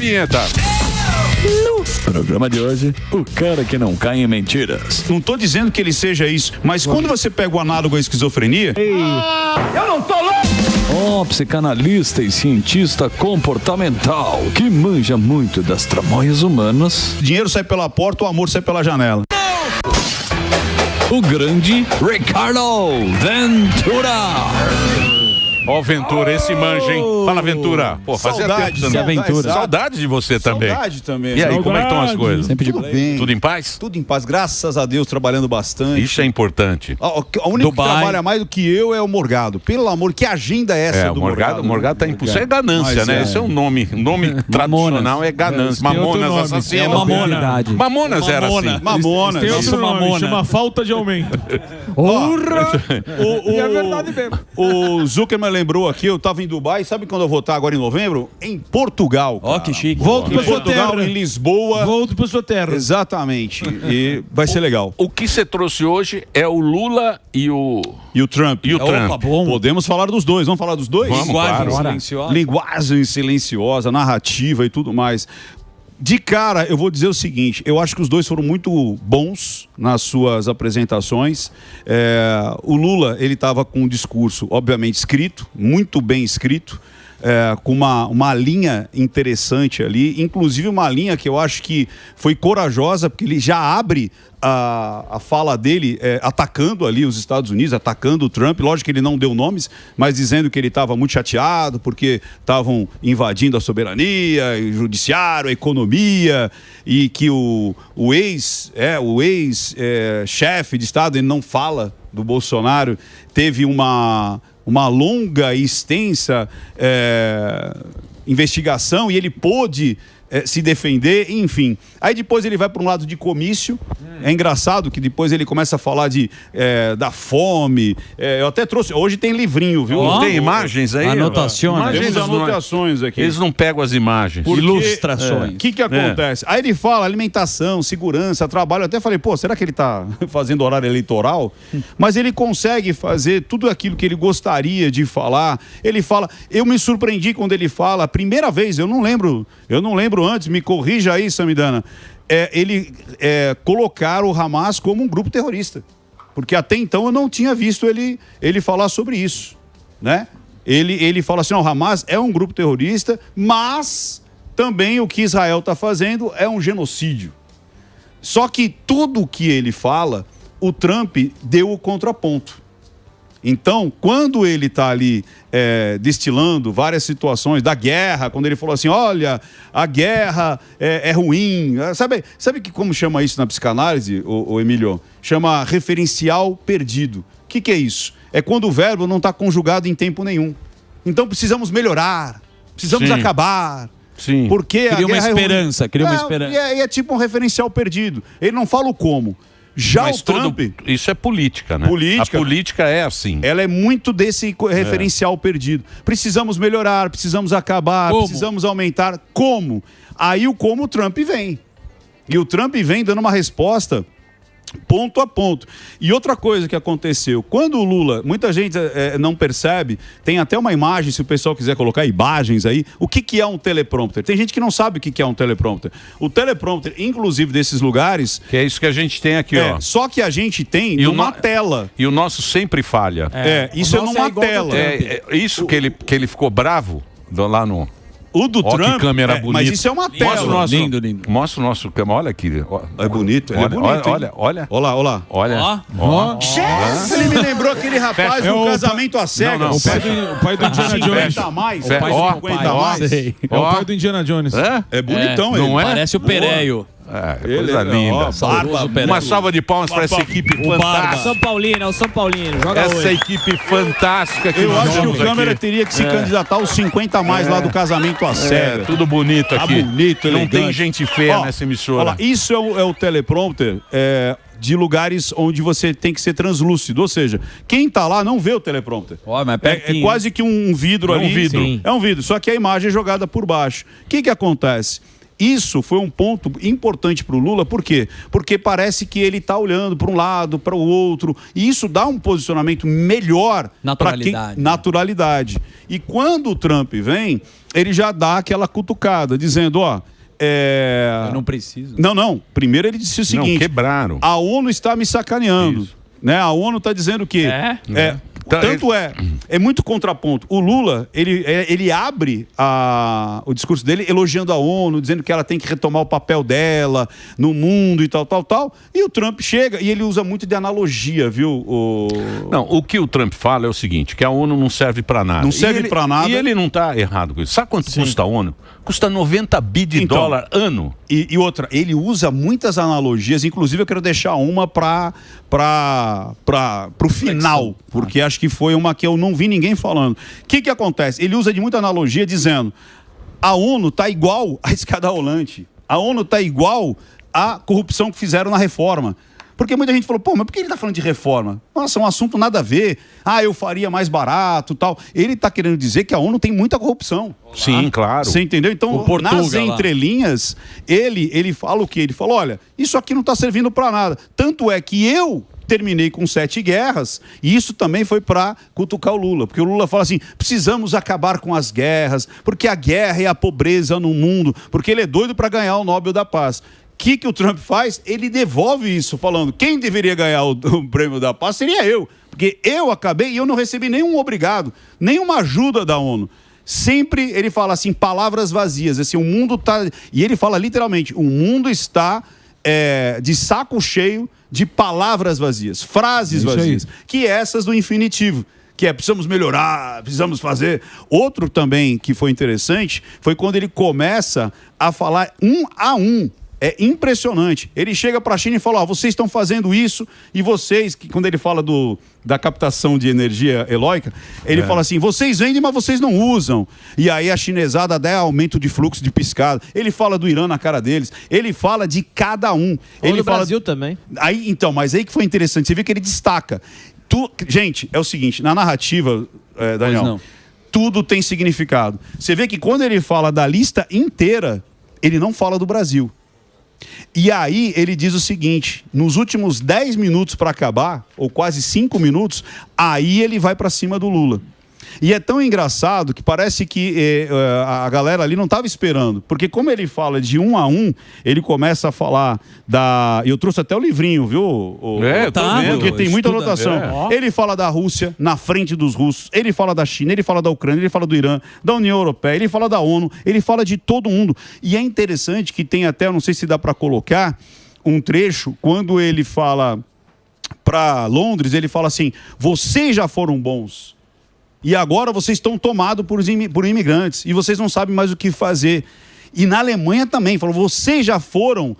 vinheta. No programa de hoje, o cara que não cai em mentiras. Não tô dizendo que ele seja isso, mas quando você pega o análogo à esquizofrenia... Eu não tô louco! Psicanalista e cientista comportamental que manja muito das tramóias humanas. Dinheiro sai pela porta, o amor sai pela janela. O grande Ricardo Ventura. Ó, Ventura, esse manja, hein? Fala, Ventura. Pô, fazia tempo que você não... Ventura. Saudade de você também. Saudade também. E aí, como é que estão as coisas? Sempre de Tudo bem. Tudo em paz? Tudo em paz, graças a Deus, trabalhando bastante. Isso é importante. A única que trabalha mais do que eu é o Morgado. Pelo amor, que agenda é essa do Morgado? O Morgado tá impulso. É ganância, Mas né? Esse é um nome tradicional, é ganância. Mamonas assassinas. É Mamona. Mamonas era assim. Mamonas. Tem outro nome, chama falta de aumento. E é verdade mesmo. O Zuckerman lembrou aqui, eu tava em Dubai, sabe quando eu vou estar agora em novembro? Em Portugal. Ó, que chique. Volto pra sua Portugal, terra. em Lisboa. Volto pra sua terra. Exatamente. E vai ser legal. O que você trouxe hoje é o Lula e o Trump. Trump. Podemos falar dos dois. Vamos falar dos dois? Vamos, claro. Linguagem silenciosa, narrativa e tudo mais. De cara, eu vou dizer o seguinte, eu acho que os dois foram muito bons nas suas apresentações. O Lula, ele estava com um discurso, obviamente, escrito, muito bem escrito, com uma linha interessante ali, inclusive uma linha que eu acho que foi corajosa, porque ele já abre a fala dele atacando ali os Estados Unidos, atacando o Trump. Lógico que ele não deu nomes, mas dizendo que ele estava muito chateado porque estavam invadindo a soberania, o judiciário, a economia, e que o ex-chefe de Estado, ele não fala do Bolsonaro, teve uma longa e extensa investigação e ele pôde se defender, enfim. Aí depois ele vai para um lado de comício. É engraçado que depois ele começa a falar da fome. Eu até trouxe, hoje tem livrinho, viu? Tem imagens aí? Anotações. Temos anotações aqui. Eles não pegam as imagens. Ilustrações. O que acontece? Aí ele fala alimentação, segurança, trabalho. Eu até falei, pô, será que ele está fazendo horário eleitoral? Mas ele consegue fazer tudo aquilo que ele gostaria de falar. Ele fala, eu me surpreendi quando ele fala, a primeira vez, eu não lembro antes, me corrija aí, Samidana, colocar o Hamas como um grupo terrorista. Porque até então eu não tinha visto ele falar sobre isso, né? Ele fala assim, o Hamas é um grupo terrorista, mas também o que Israel está fazendo é um genocídio. Só que tudo o que ele fala, o Trump deu o contraponto. Então, quando ele está ali destilando várias situações da guerra, quando ele falou assim, olha, a guerra é ruim. Sabe como chama isso na psicanálise, o Emílio? Chama referencial perdido. O que é isso? É quando o verbo não está conjugado em tempo nenhum. Então, precisamos melhorar, precisamos acabar. Sim. Porque Cria a guerra uma esperança, cria uma esperança. E é tipo um referencial perdido. Ele não fala o como. Já Mas o Trump... isso é política, né? Política. A política é assim. Ela é muito desse referencial perdido. Precisamos melhorar, precisamos acabar, precisamos aumentar. Como? Aí o Trump vem. E o Trump vem dando uma resposta ponto a ponto. E outra coisa que aconteceu, quando o Lula, muita gente não percebe, tem até uma imagem, se o pessoal quiser colocar imagens aí, o que é um teleprompter? Tem gente que não sabe o que é um teleprompter. O teleprompter, inclusive desses lugares... Que é isso que a gente tem aqui, ó. Só que a gente tem numa tela. E o nosso sempre falha. Isso é numa tela. Isso que ele ficou bravo lá no... O do Trump, que câmera bonita. Mas isso é uma tela. Mostra o nosso, lindo. Mostra o nosso câmera, olha aqui. É bonito, ele é bonito. Olha. Ele me lembrou aquele rapaz do Casamento às Cegas. O pai do Indiana Jones. A mais. É o pai do Indiana Jones. É bonitão ele. Não é? Parece o Pereio. Coisa linda. Uma salva de palmas para essa equipe fantástica. São Paulino, joga essa hoje. equipe fantástica que eu acho que o câmera aqui. teria que se candidatar aos 50 a mais lá do Casamento às Cegas. Tudo bonito aqui. Bonito, não elegante. tem gente feia nessa emissora. Olha, isso é o teleprompter de lugares onde você tem que ser translúcido. Ou seja, quem tá lá não vê o teleprompter. Mas é quase que um vidro ali. Um vidro. É um vidro, só que a imagem é jogada por baixo. O que acontece? Isso foi um ponto importante para o Lula, por quê? Porque parece que ele está olhando para um lado, para o outro, e isso dá um posicionamento melhor para quem... Naturalidade. E quando o Trump vem, ele já dá aquela cutucada, dizendo, ó... Eu não preciso. Não. Primeiro ele disse o seguinte... Não, quebraram. A ONU está me sacaneando. Né? A ONU está dizendo que... Tanto é muito contraponto. O Lula, ele abre o discurso dele elogiando a ONU, dizendo que ela tem que retomar o papel dela no mundo e tal. E o Trump chega e ele usa muito de analogia, viu? Não, o que o Trump fala é o seguinte, que a ONU não serve para nada. Não serve para nada. E ele não está errado com isso. Sabe quanto custa a ONU? Custa 90 bi de dólar ano. E outra, ele usa muitas analogias, inclusive eu quero deixar uma para o final, porque acho que foi uma que eu não vi ninguém falando. O que acontece? Ele usa de muita analogia dizendo, a ONU está igual à escada rolante, a ONU está igual à corrupção que fizeram na reforma. Porque muita gente falou, pô, mas por que ele está falando de reforma? Nossa, é um assunto nada a ver. Eu faria mais barato, tal. Ele está querendo dizer que a ONU tem muita corrupção. Sim, claro. Você entendeu? Então, nas entrelinhas, ele fala o quê? Ele fala, olha, isso aqui não está servindo para nada. Tanto é que eu terminei com 7 guerras, e isso também foi para cutucar o Lula, porque o Lula fala assim, precisamos acabar com as guerras, porque a guerra é a pobreza no mundo, porque ele é doido para ganhar o Nobel da Paz. O que o Trump faz? Ele devolve isso, falando, quem deveria ganhar o prêmio da paz seria eu, porque eu acabei e eu não recebi nenhum obrigado, nenhuma ajuda da ONU. Sempre ele fala assim, palavras vazias, assim, o mundo está... E ele fala literalmente, o mundo está de saco cheio de palavras vazias, frases vazias, que essas do infinitivo. Que precisamos melhorar, precisamos fazer. Outro também que foi interessante, foi quando ele começa a falar um a um. É impressionante. Ele chega para a China e fala, vocês estão fazendo isso e vocês, quando ele fala da captação de energia eólica, ele fala assim, vocês vendem, mas vocês não usam. E aí a chinesada dá aumento de fluxo de piscada. Ele fala do Irã na cara deles. Ele fala de cada um. Ele do fala... Brasil também. Aí, então, mas aí que foi interessante. Você vê que ele destaca. Gente, é o seguinte, na narrativa, Daniel, tudo tem significado. Você vê que quando ele fala da lista inteira, ele não fala do Brasil. E aí ele diz o seguinte, nos últimos 10 minutos para acabar, ou quase 5 minutos, aí ele vai para cima do Lula. E é tão engraçado que parece que a galera ali não estava esperando, porque como ele fala de um a um, ele começa a falar da... Eu trouxe até o livrinho, viu? Porque tem muita anotação. Ele fala da Rússia na frente dos russos, ele fala da China, ele fala da Ucrânia, ele fala do Irã, da União Europeia, ele fala da ONU, ele fala de todo mundo. E é interessante que tem até, eu não sei se dá para colocar, um trecho, quando ele fala para Londres, ele fala assim, vocês já foram bons. E agora vocês estão tomados por imigrantes e vocês não sabem mais o que fazer. E na Alemanha também, falou, vocês já foram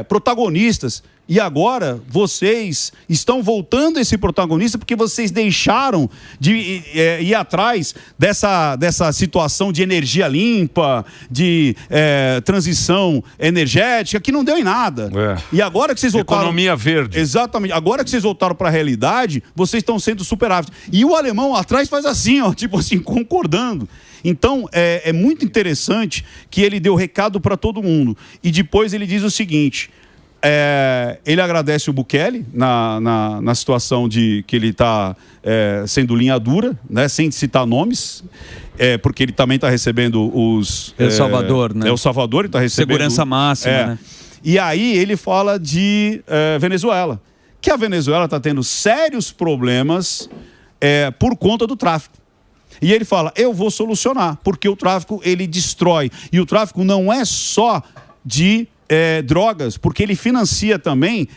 protagonistas e agora vocês estão voltando a esse protagonista porque vocês deixaram de ir atrás dessa situação de energia limpa, de transição energética, que não deu em nada. E agora que vocês voltaram... Economia verde. Exatamente. Agora que vocês voltaram para a realidade, vocês estão sendo superávites. E o alemão atrás faz assim, ó, tipo assim, concordando. Então, é muito interessante que ele deu recado para todo mundo. E depois ele diz o seguinte... ele agradece o Bukele na situação de que ele está sendo linha dura, né, sem citar nomes, porque ele também está recebendo os... El Salvador, né? El Salvador, ele está recebendo... Segurança máxima, né? E aí ele fala de Venezuela, que a Venezuela está tendo sérios problemas por conta do tráfico. E ele fala, eu vou solucionar, porque o tráfico ele destrói. E o tráfico não é só de... drogas, porque ele financia também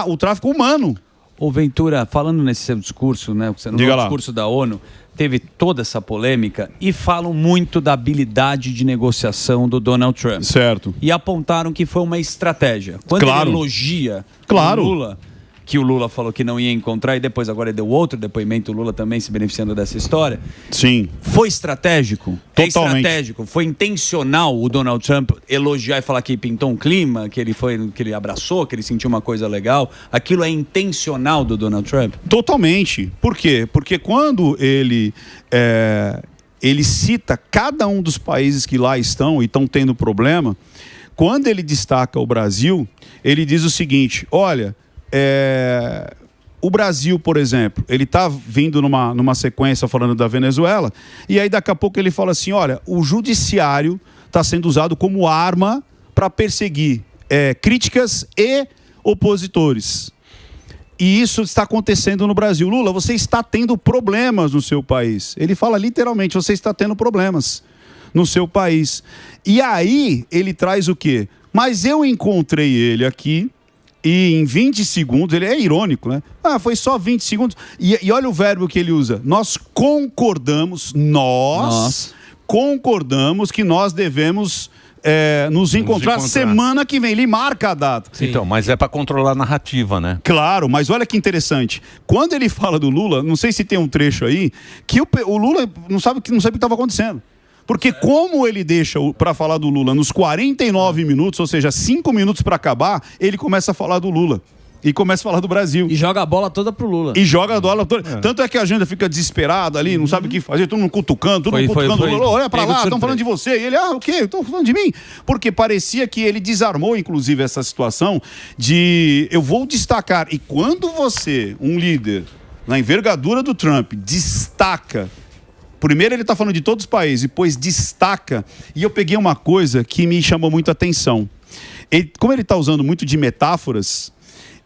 o tráfico humano. Ô Ventura, falando nesse seu discurso, né, no discurso da ONU, teve toda essa polêmica e falam muito da habilidade de negociação do Donald Trump. Certo. E apontaram que foi uma estratégia. Quando ele elogia o Lula, que o Lula falou que não ia encontrar, e depois agora ele deu outro depoimento, o Lula também se beneficiando dessa história. Sim. Foi estratégico? Totalmente. É estratégico? Foi intencional o Donald Trump elogiar e falar que pintou um clima, que ele abraçou, que ele sentiu uma coisa legal? Aquilo é intencional do Donald Trump? Totalmente. Por quê? Porque quando ele ele cita cada um dos países que lá estão e estão tendo problema. Quando ele destaca o Brasil, ele diz o seguinte, olha, o Brasil, por exemplo, ele está vindo numa sequência falando da Venezuela, e aí daqui a pouco ele fala assim, olha, o judiciário está sendo usado como arma para perseguir críticas e opositores. E isso está acontecendo no Brasil. Lula, você está tendo problemas no seu país. Ele fala literalmente, você está tendo problemas no seu país. E aí ele traz o quê? Mas eu encontrei ele aqui e em 20 segundos, ele é irônico, né? Ah, foi só 20 segundos. E olha o verbo que ele usa. Nós concordamos que nós devemos nos encontrar semana que vem. Ele marca a data. Sim. Então, mas é para controlar a narrativa, né? Claro, mas olha que interessante. Quando ele fala do Lula, não sei se tem um trecho aí, que o Lula não sabe o que estava acontecendo. Porque como ele deixa para falar do Lula nos 49 minutos, ou seja, 5 minutos para acabar, ele começa a falar do Lula. E começa a falar do Brasil. E joga a bola toda pro Lula. E joga a bola toda. Tanto é que a agenda fica desesperada ali, não sabe o que fazer, todo mundo cutucando, todo mundo cutucando o Lula. Olha pra lá, estão falando de você. E ele, o quê? Estão falando de mim? Porque parecia que ele desarmou, inclusive, essa situação de eu vou destacar. E quando você, um líder, na envergadura do Trump, destaca. Primeiro ele está falando de todos os países, depois destaca. E eu peguei uma coisa que me chamou muito a atenção. Como ele está usando muito de metáforas,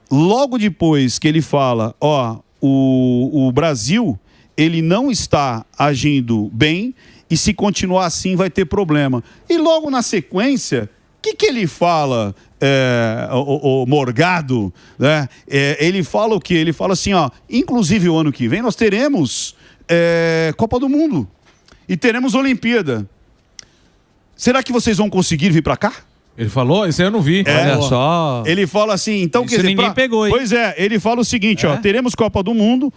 logo depois que ele fala, o Brasil, ele não está agindo bem e se continuar assim vai ter problema. E logo na sequência, o que ele fala, o Morgado, né? Ele fala o quê? Ele fala assim, inclusive o ano que vem nós teremos Copa do Mundo e teremos Olimpíada. Será que vocês vão conseguir vir para cá? Ele falou? Isso aí eu não vi. Olha só. Ele fala assim, então isso quer dizer... ninguém pegou, hein? Pois é, ele fala o seguinte, teremos Copa do Mundo,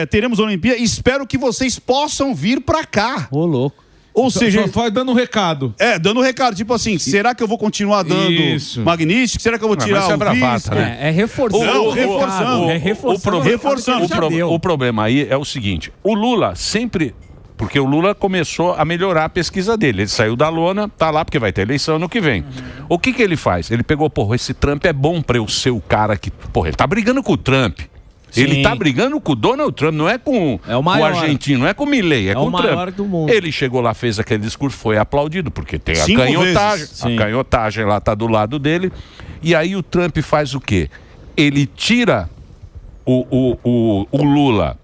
teremos Olimpíada, e espero que vocês possam vir pra cá. Ô, louco. Ou seja... Só vai dando um recado. Dando um recado, tipo assim, será que eu vou continuar dando Magnífico? Será que eu vou tirar o bravata, vice? né? Reforçando. Não, reforçando. O problema aí é o seguinte, o Lula sempre... Porque o Lula começou a melhorar a pesquisa dele. Ele saiu da lona, tá lá porque vai ter eleição no que vem. O que ele faz? Ele pegou, esse Trump é bom pra eu ser o cara que... ele tá brigando com o Trump. Sim. Ele tá brigando com o Donald Trump, não é com o argentino, não é com o Milei, é com o Trump. Do mundo. Ele chegou lá, fez aquele discurso, foi aplaudido, porque tem a canhotagem. A canhotagem lá tá do lado dele. E aí o Trump faz o quê? Ele tira o Lula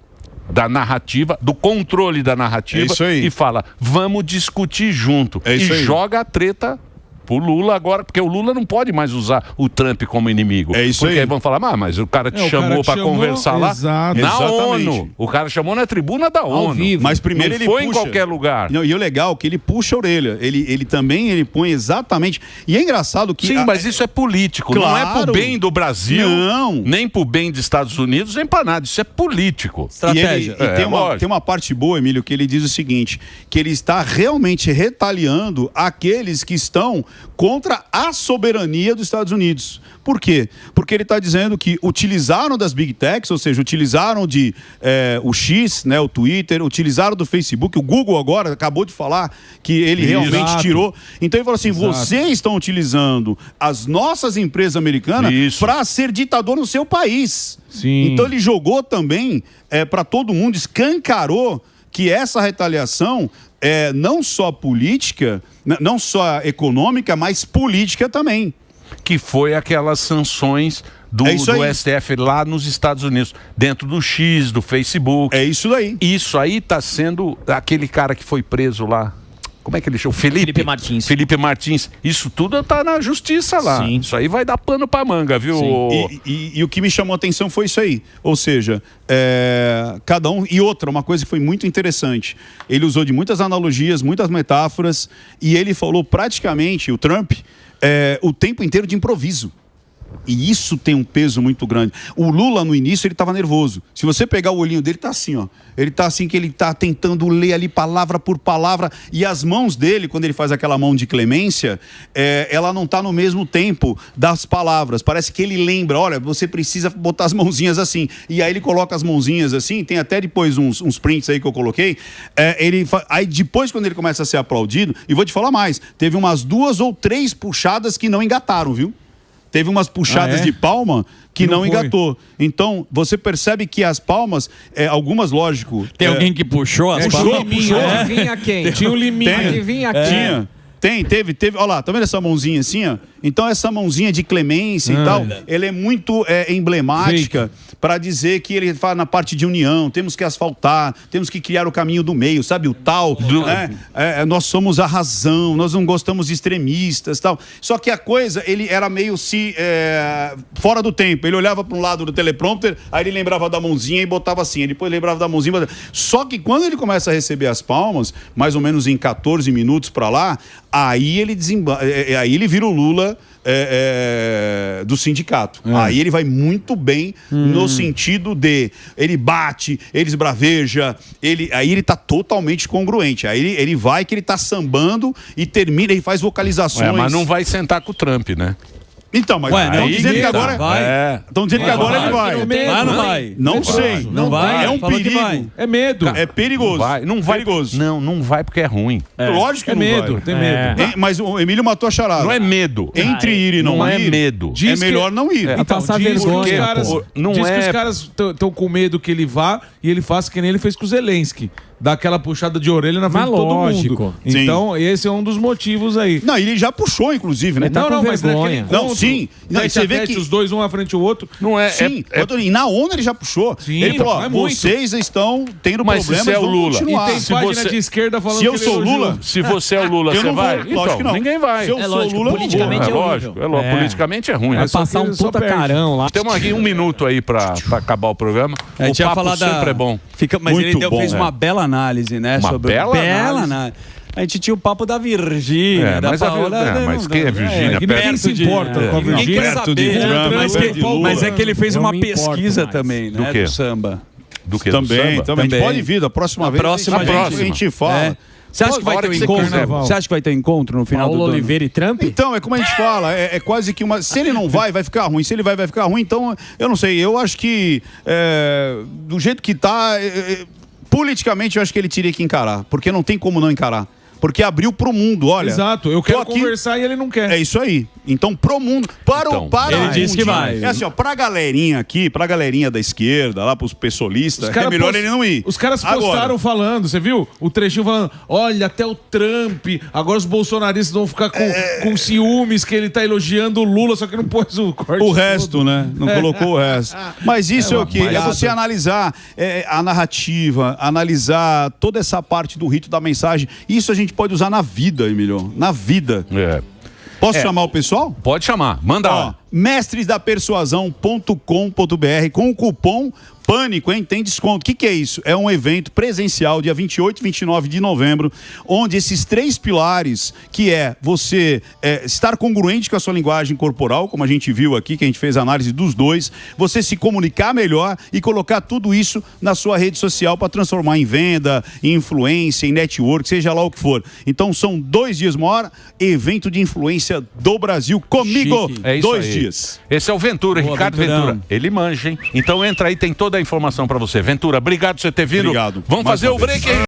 da narrativa, do controle da narrativa e fala, vamos discutir junto. E joga a treta pro Lula agora, porque o Lula não pode mais usar o Trump como inimigo. Porque aí vão falar, mas o cara te chamou para conversar lá na ONU. O cara chamou na tribuna da ONU. Mas primeiro ele foi em qualquer lugar. Não, e o legal é que ele puxa a orelha. Ele também põe exatamente... E é engraçado que... Sim, mas isso é político. Claro. Não é pro bem do Brasil, nem pro bem dos Estados Unidos, nem para nada. Isso é político. Estratégia. E tem uma parte boa, Emílio, que ele diz o seguinte, que ele está realmente retaliando aqueles que estão contra a soberania dos Estados Unidos. Por quê? Porque ele está dizendo que utilizaram das Big Techs, ou seja, utilizaram o X, né, o Twitter, utilizaram do Facebook, o Google agora acabou de falar que ele realmente tirou. Então ele falou assim, vocês estão utilizando as nossas empresas americanas para ser ditador no seu país. Sim. Então ele jogou também para todo mundo, escancarou que essa retaliação não só política, não só econômica, mas política também. Que foi aquelas sanções do STF lá nos Estados Unidos, dentro do X, do Facebook. É isso daí. Isso aí tá sendo aquele cara que foi preso lá. Como é que ele chama? Felipe Martins. Felipe Martins. Isso tudo tá na justiça lá. Sim. Isso aí vai dar pano pra manga, viu? E o que me chamou a atenção foi isso aí. Ou seja, cada um... E outra, uma coisa que foi muito interessante. Ele usou de muitas analogias, muitas metáforas, e ele falou praticamente, o Trump, o tempo inteiro de improviso. E isso tem um peso muito grande. O Lula, no início, ele estava nervoso. Se você pegar o olhinho dele, tá assim, ó. Ele tá assim, que ele tá tentando ler ali palavra por palavra. E as mãos dele, quando ele faz aquela mão de clemência, ela não tá no mesmo tempo das palavras. Parece que ele lembra, olha, você precisa botar as mãozinhas assim. E aí ele coloca as mãozinhas assim, tem até depois uns prints aí que eu coloquei. Aí depois, quando ele começa a ser aplaudido, e vou te falar mais, teve umas 2 ou 3 puxadas que não engataram, viu? Teve umas puxadas de palma que não engatou. Então, você percebe que as palmas, algumas, lógico... Tem alguém que puxou as palmas? Puxou. Adivinha quem? Tinha um limite. Adivinha quem? Teve. Olha lá, tá vendo essa mãozinha assim, ó? Então, essa mãozinha de clemência e tal, ela é muito emblemática para dizer que ele fala na parte de união, temos que asfaltar, temos que criar o caminho do meio, sabe? O tal, né? Nós somos a razão, nós não gostamos de extremistas, tal. Só que a coisa, ele era meio fora do tempo. Ele olhava para um lado do teleprompter, aí ele lembrava da mãozinha e botava assim. Ele depois lembrava da mãozinha. Só que quando ele começa a receber as palmas, mais ou menos em 14 minutos para lá, aí ele vira o Lula do sindicato. Aí ele vai muito bem no sentido de ele bate, ele esbraveja, aí ele tá totalmente congruente. Aí ele vai que ele tá sambando e termina e faz vocalizações. Mas não vai sentar com o Trump, né? Então, mas estão dizendo que agora estão dizendo que agora ele vai. Não vai. Não sei. Não vai. É um perigo. É medo. É perigoso. Não vai. Perigoso. Não vai porque é ruim. Lógico que não medo. vai. Tem medo. Mas o Emílio matou a charada. Não é medo. Entre ir e não ir, é medo. É melhor não ir. Então, passar diz vergonha, que os caras, não diz que é- os caras estão com medo que ele vá e ele faça que nem ele fez com o Zelensky. Dá aquela puxada de orelha na frente de todo mundo. Sim. Então, esse é um dos motivos aí. Não, ele já puxou, inclusive, né? Não, mas naquele Não, encontro, sim. Não, tete você a vê tete, que... os dois, um à frente do outro. Não é. Sim, e na ONU ele já puxou. Sim, ele falou, é muito. vocês estão tendo Mas problemas, se é o vão Lula. continuar. E tem página de esquerda falando Se eu que ele sou elogiou. Lula, Se você é o Lula, eu você não vou. vai? Lógico Então, que não. ninguém vai. Se eu sou lógico, Lula, politicamente É lógico. Politicamente é ruim. Vai só passar que um só puta perde. carão lá. Temos aqui 1 minuto aí pra acabar o programa. A gente o ia papo falar sempre é bom. Mas Muito ele bom, fez uma bela análise, né? Uma bela análise. A gente tinha o papo da Virgínia, da mas Paola. mas quem é Virgínia? que ninguém se importa com a Ninguém Virgínia. quer Perto de saber, Trump, mas, perto de Lula. mas é que ele fez Eu uma me importo pesquisa mais. também, né? Do quê? Do samba. Do que? Também. A gente pode vir da próxima vez. próxima a gente fala. Você acha que vai ter um encontro? Você acha que vai ter encontro no final Paulo do ano? Oliveira e Trump? Então, é como a gente fala, é quase que uma... Se ele não vai ficar ruim. Se ele vai ficar ruim, então, eu não sei. Eu acho que, do jeito que tá, politicamente, eu acho que ele teria que encarar. Porque não tem como não encarar. Porque abriu pro mundo, olha. Exato, eu quero tô aqui- conversar e ele não quer. É isso aí. Então, pro mundo, para Então, para ele o disse que mundinho. vai. É assim, ó, pra galerinha aqui, pra galerinha da esquerda, lá pros pessoalistas, é melhor ele não ir. Os caras Agora, postaram falando, você viu? O trechinho falando, olha, até o Trump, agora os bolsonaristas vão ficar com ciúmes que ele tá elogiando o Lula, só que não pôs o corte. o resto, né? Não colocou o resto. Mas isso é o quê? É palhaçada. você analisar a narrativa, analisar toda essa parte do rito da mensagem. Isso a gente pode usar na vida, Emílio. Na vida. Posso chamar o pessoal? Pode chamar. Manda lá. mestresdapersuasão.com.br com o cupom Pânico, hein? Tem desconto. O que é isso? É um evento presencial, dia 28 e 29 de novembro, onde esses 3 pilares, que é você estar congruente com a sua linguagem corporal, como a gente viu aqui, que a gente fez a análise dos dois, você se comunicar melhor e colocar tudo isso na sua rede social para transformar em venda, em influência, em network, seja lá o que for. Então são 2 dias, maior evento de influência do Brasil comigo. Chique. É isso 2 aí. dias. Esse é o Ventura, Boa, Ricardo Venturão. Ventura. Ele manja, hein? Então entra aí, tem toda a informação pra você. Ventura, obrigado por você ter vindo. Obrigado. Vamos Mais fazer uma o vez. break aí.